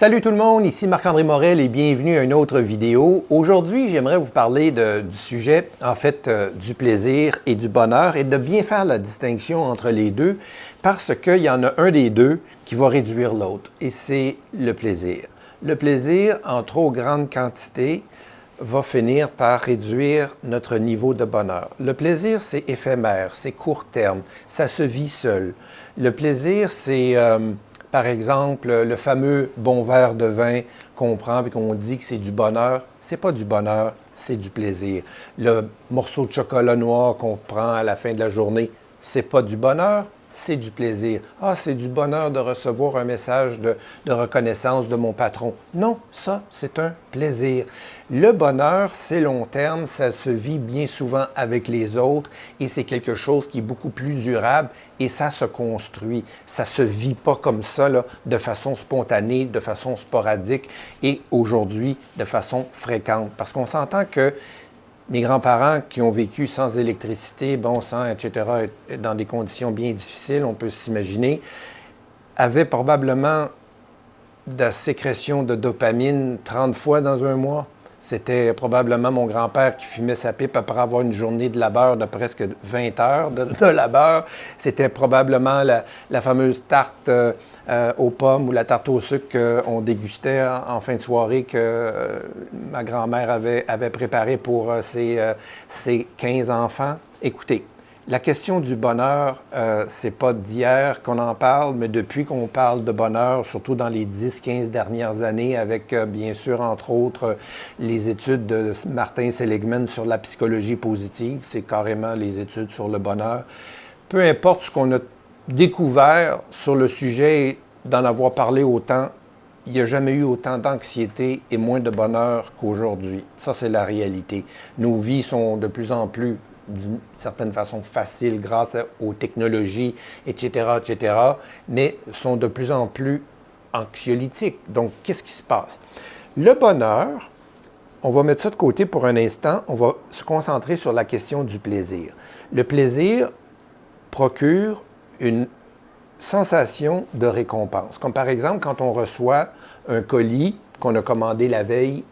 Salut tout le monde, ici Marc-André Morel et bienvenue à une autre vidéo. Aujourd'hui, j'aimerais vous parler du sujet, du plaisir et du bonheur et de bien faire la distinction entre les deux parce qu'il y en a un des deux qui va réduire l'autre et c'est le plaisir. Le plaisir, en trop grande quantité, va finir par réduire notre niveau de bonheur. Le plaisir, c'est éphémère, c'est court terme, ça se vit seul. Le plaisir, c'est... par exemple, le fameux bon verre de vin qu'on prend et qu'on dit que c'est du bonheur, c'est pas du bonheur, c'est du plaisir. Le morceau de chocolat noir qu'on prend à la fin de la journée, c'est pas du bonheur, c'est du plaisir. Ah, c'est du bonheur de recevoir un message de reconnaissance de mon patron. Non, ça, c'est un plaisir. Le bonheur, c'est long terme, ça se vit bien souvent avec les autres et c'est quelque chose qui est beaucoup plus durable et ça se construit. Ça ne se vit pas comme ça, là, de façon spontanée, de façon sporadique et aujourd'hui de façon fréquente. Parce qu'on s'entend que mes grands-parents qui ont vécu sans électricité, bon sang, etc., dans des conditions bien difficiles, on peut s'imaginer, avaient probablement de la sécrétion de dopamine 30 fois dans un mois. C'était probablement mon grand-père qui fumait sa pipe après avoir une journée de labeur de presque 20 heures de labeur. C'était probablement la fameuse tarte aux pommes ou la tarte au sucre qu'on dégustait en fin de soirée que ma grand-mère avait préparée pour ses 15 enfants. Écoutez, la question du bonheur, c'est pas d'hier qu'on en parle, mais depuis qu'on parle de bonheur, surtout dans les 10-15 dernières années, avec bien sûr, entre autres, les études de Martin Seligman sur la psychologie positive, c'est carrément les études sur le bonheur. Peu importe ce qu'on a découvert sur le sujet, d'en avoir parlé autant, il n'y a jamais eu autant d'anxiété et moins de bonheur qu'aujourd'hui. Ça, c'est la réalité. Nos vies sont de plus en plus d'une certaine façon facile grâce aux technologies, etc., mais sont de plus en plus anxiolytiques. Donc, qu'est-ce qui se passe? Le bonheur, on va mettre ça de côté pour un instant, on va se concentrer sur la question du plaisir. Le plaisir procure une sensation de récompense. Comme par exemple, quand on reçoit un colis qu'on a commandé la veille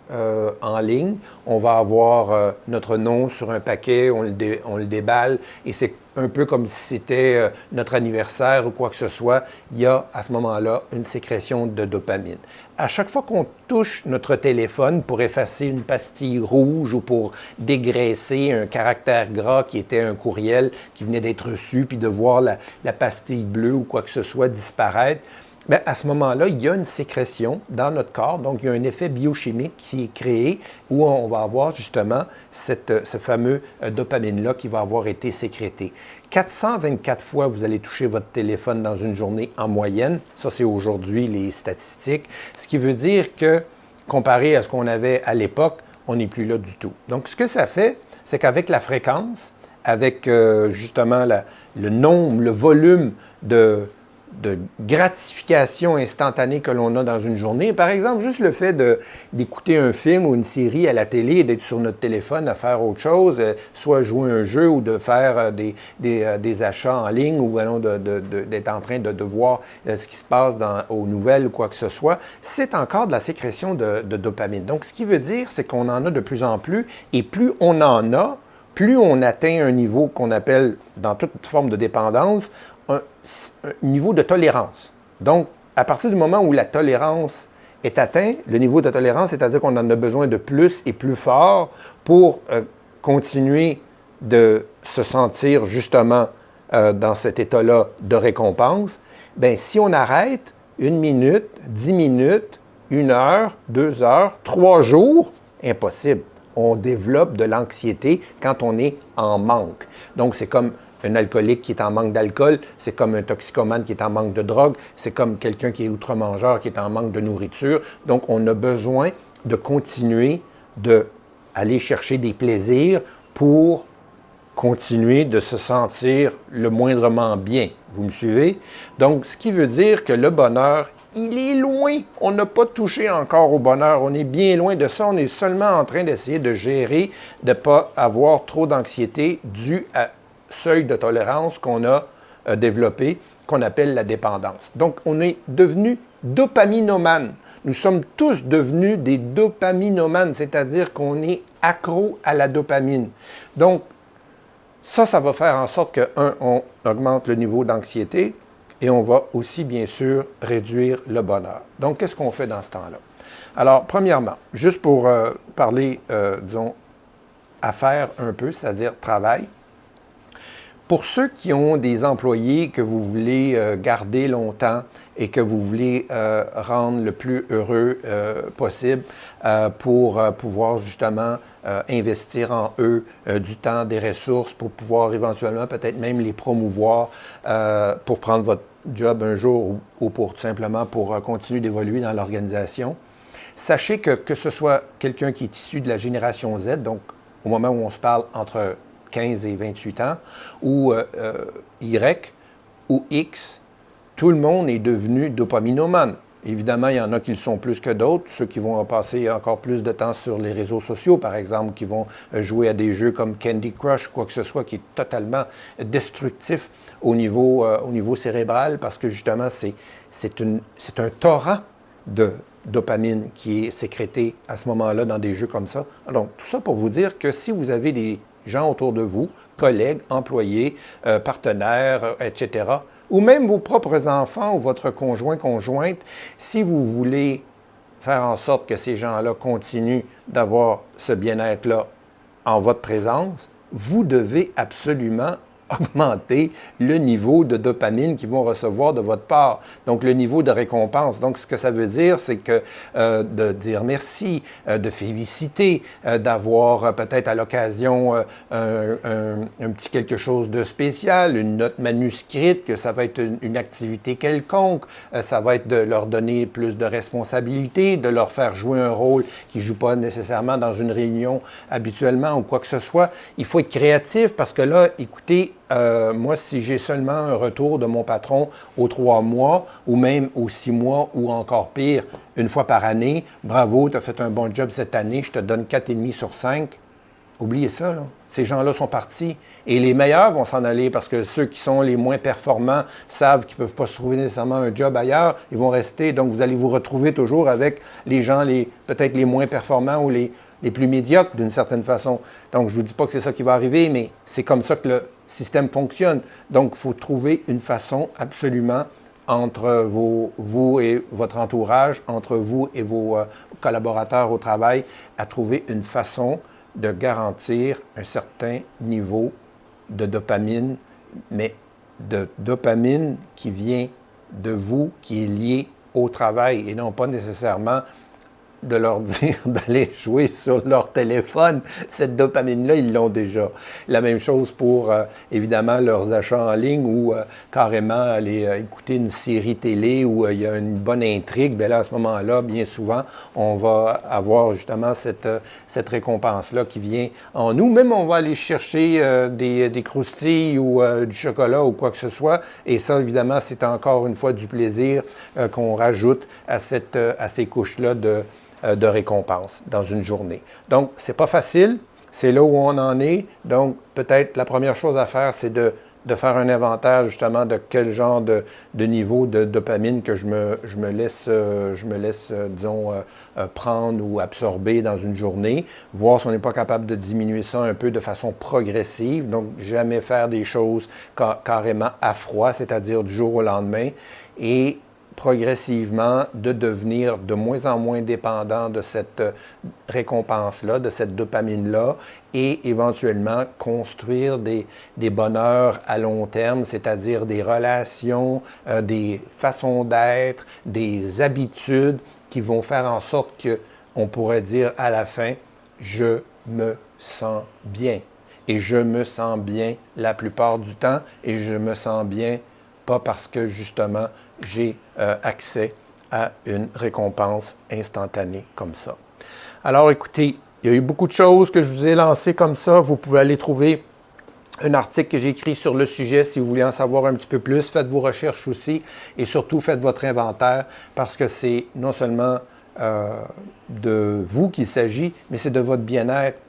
en ligne, on va avoir notre nom sur un paquet, on le déballe et c'est un peu comme si c'était notre anniversaire ou quoi que ce soit. Il y a à ce moment-là une sécrétion de dopamine. À chaque fois qu'on touche notre téléphone pour effacer une pastille rouge ou pour dégraisser un caractère gras qui était un courriel qui venait d'être reçu, puis de voir la pastille bleue ou quoi que ce soit disparaître, bien, à ce moment-là, il y a une sécrétion dans notre corps, donc il y a un effet biochimique qui est créé où on va avoir justement ce fameux dopamine-là qui va avoir été sécrété. 424 fois, vous allez toucher votre téléphone dans une journée en moyenne. Ça, c'est aujourd'hui les statistiques. Ce qui veut dire que, comparé à ce qu'on avait à l'époque, on n'est plus là du tout. Donc, ce que ça fait, c'est qu'avec la fréquence, avec justement le nombre, le volume de gratification instantanée que l'on a dans une journée. Par exemple, juste le fait d'écouter un film ou une série à la télé et d'être sur notre téléphone à faire autre chose, soit jouer un jeu ou de faire des achats en ligne ou d'être en train de voir ce qui se passe aux nouvelles ou quoi que ce soit, c'est encore de la sécrétion de dopamine. Donc, ce qui veut dire, c'est qu'on en a de plus en plus et plus on en a, plus on atteint un niveau qu'on appelle, dans toute forme de dépendance, un niveau de tolérance. Donc, à partir du moment où la tolérance est atteinte, le niveau de tolérance, c'est-à-dire qu'on en a besoin de plus et plus fort pour continuer de se sentir justement dans cet état-là de récompense, bien, si on arrête 1 minute, 10 minutes, 1 heure, 2 heures, 3 jours, impossible. On développe de l'anxiété quand on est en manque. Donc, c'est comme un alcoolique qui est en manque d'alcool, c'est comme un toxicomane qui est en manque de drogue, c'est comme quelqu'un qui est outre-mangeur qui est en manque de nourriture. Donc, on a besoin de continuer d'aller chercher des plaisirs pour continuer de se sentir le moindrement bien. Vous me suivez? Donc, ce qui veut dire que le bonheur, il est loin. On n'a pas touché encore au bonheur. On est bien loin de ça. On est seulement en train d'essayer de gérer, de ne pas avoir trop d'anxiété due à seuil de tolérance qu'on a développé, qu'on appelle la dépendance. Donc, on est devenu dopaminomane. Nous sommes tous devenus des dopaminomanes, c'est-à-dire qu'on est accro à la dopamine. Donc, ça va faire en sorte que, on augmente le niveau d'anxiété et on va aussi, bien sûr, réduire le bonheur. Donc, qu'est-ce qu'on fait dans ce temps-là? Alors, premièrement, juste pour parler, disons, affaires un peu, c'est-à-dire travail. Pour ceux qui ont des employés que vous voulez garder longtemps et que vous voulez rendre le plus heureux possible pour pouvoir justement investir en eux du temps, des ressources, pour pouvoir éventuellement peut-être même les promouvoir pour prendre votre job un jour ou pour tout simplement pour continuer d'évoluer dans l'organisation. Sachez que ce soit quelqu'un qui est issu de la génération Z, donc au moment où on se parle entre 15 et 28 ans, ou Y, ou X, tout le monde est devenu dopaminomane. Évidemment, il y en a qui le sont plus que d'autres, ceux qui vont passer encore plus de temps sur les réseaux sociaux, par exemple, qui vont jouer à des jeux comme Candy Crush, quoi que ce soit, qui est totalement destructif au niveau cérébral, parce que justement, c'est un torrent de dopamine qui est sécrété à ce moment-là dans des jeux comme ça. Donc, tout ça pour vous dire que si vous avez des gens autour de vous, collègues, employés, partenaires, etc., ou même vos propres enfants ou votre conjoint, conjointe, si vous voulez faire en sorte que ces gens-là continuent d'avoir ce bien-être-là en votre présence, vous devez absolument augmenter le niveau de dopamine qu'ils vont recevoir de votre part, donc le niveau de récompense. Donc, ce que ça veut dire, c'est que de dire merci, de féliciter, d'avoir peut-être à l'occasion un petit quelque chose de spécial, une note manuscrite, que ça va être une activité quelconque, ça va être de leur donner plus de responsabilités, de leur faire jouer un rôle qu'ils ne jouent pas nécessairement dans une réunion habituellement ou quoi que ce soit. Il faut être créatif parce que là, écoutez, moi, si j'ai seulement un retour de mon patron aux 3 mois ou même aux 6 mois ou encore pire, une fois par année, bravo, tu as fait un bon job cette année, je te donne 4,5 sur 5. Oubliez ça, là. Ces gens-là sont partis. Et les meilleurs vont s'en aller parce que ceux qui sont les moins performants savent qu'ils ne peuvent pas se trouver nécessairement un job ailleurs. Ils vont rester. Donc, vous allez vous retrouver toujours avec les gens peut-être les moins performants ou les plus médiocres d'une certaine façon. Donc, je ne vous dis pas que c'est ça qui va arriver, mais c'est comme ça que le système fonctionne. Donc, il faut trouver une façon absolument entre vous et votre entourage, entre vous et vos collaborateurs au travail, à trouver une façon de garantir un certain niveau de dopamine, mais de dopamine qui vient de vous, qui est lié au travail et non pas nécessairement de leur dire d'aller jouer sur leur téléphone. Cette dopamine-là, ils l'ont déjà. La même chose pour, évidemment, leurs achats en ligne ou carrément aller écouter une série télé où il y a une bonne intrigue. Bien là, à ce moment-là, bien souvent, on va avoir justement cette récompense-là qui vient en nous. Même on va aller chercher des croustilles ou du chocolat ou quoi que ce soit. Et ça, évidemment, c'est encore une fois du plaisir qu'on rajoute à ces couches-là de récompense dans une journée. Donc, c'est pas facile, c'est là où on en est. Donc, peut-être la première chose à faire, c'est de faire un inventaire justement de quel genre de niveau de dopamine que je me laisse, disons, prendre ou absorber dans une journée, voir si on n'est pas capable de diminuer ça un peu de façon progressive. Donc, jamais faire des choses carrément à froid, c'est-à-dire du jour au lendemain, et progressivement de devenir de moins en moins dépendant de cette récompense-là, de cette dopamine-là, et éventuellement construire des bonheurs à long terme, c'est-à-dire des relations, des façons d'être, des habitudes qui vont faire en sorte qu'on pourrait dire à la fin, je me sens bien. Et je me sens bien la plupart du temps, et je me sens bien pas parce que justement j'ai accès à une récompense instantanée comme ça. Alors écoutez, il y a eu beaucoup de choses que je vous ai lancées comme ça. Vous pouvez aller trouver un article que j'ai écrit sur le sujet si vous voulez en savoir un petit peu plus. Faites vos recherches aussi et surtout faites votre inventaire parce que c'est non seulement de vous qu'il s'agit, mais c'est de votre bien-être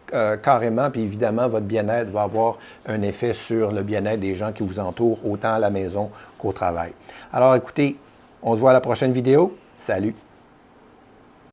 carrément, puis évidemment, votre bien-être va avoir un effet sur le bien-être des gens qui vous entourent, autant à la maison qu'au travail. Alors écoutez, on se voit à la prochaine vidéo. Salut!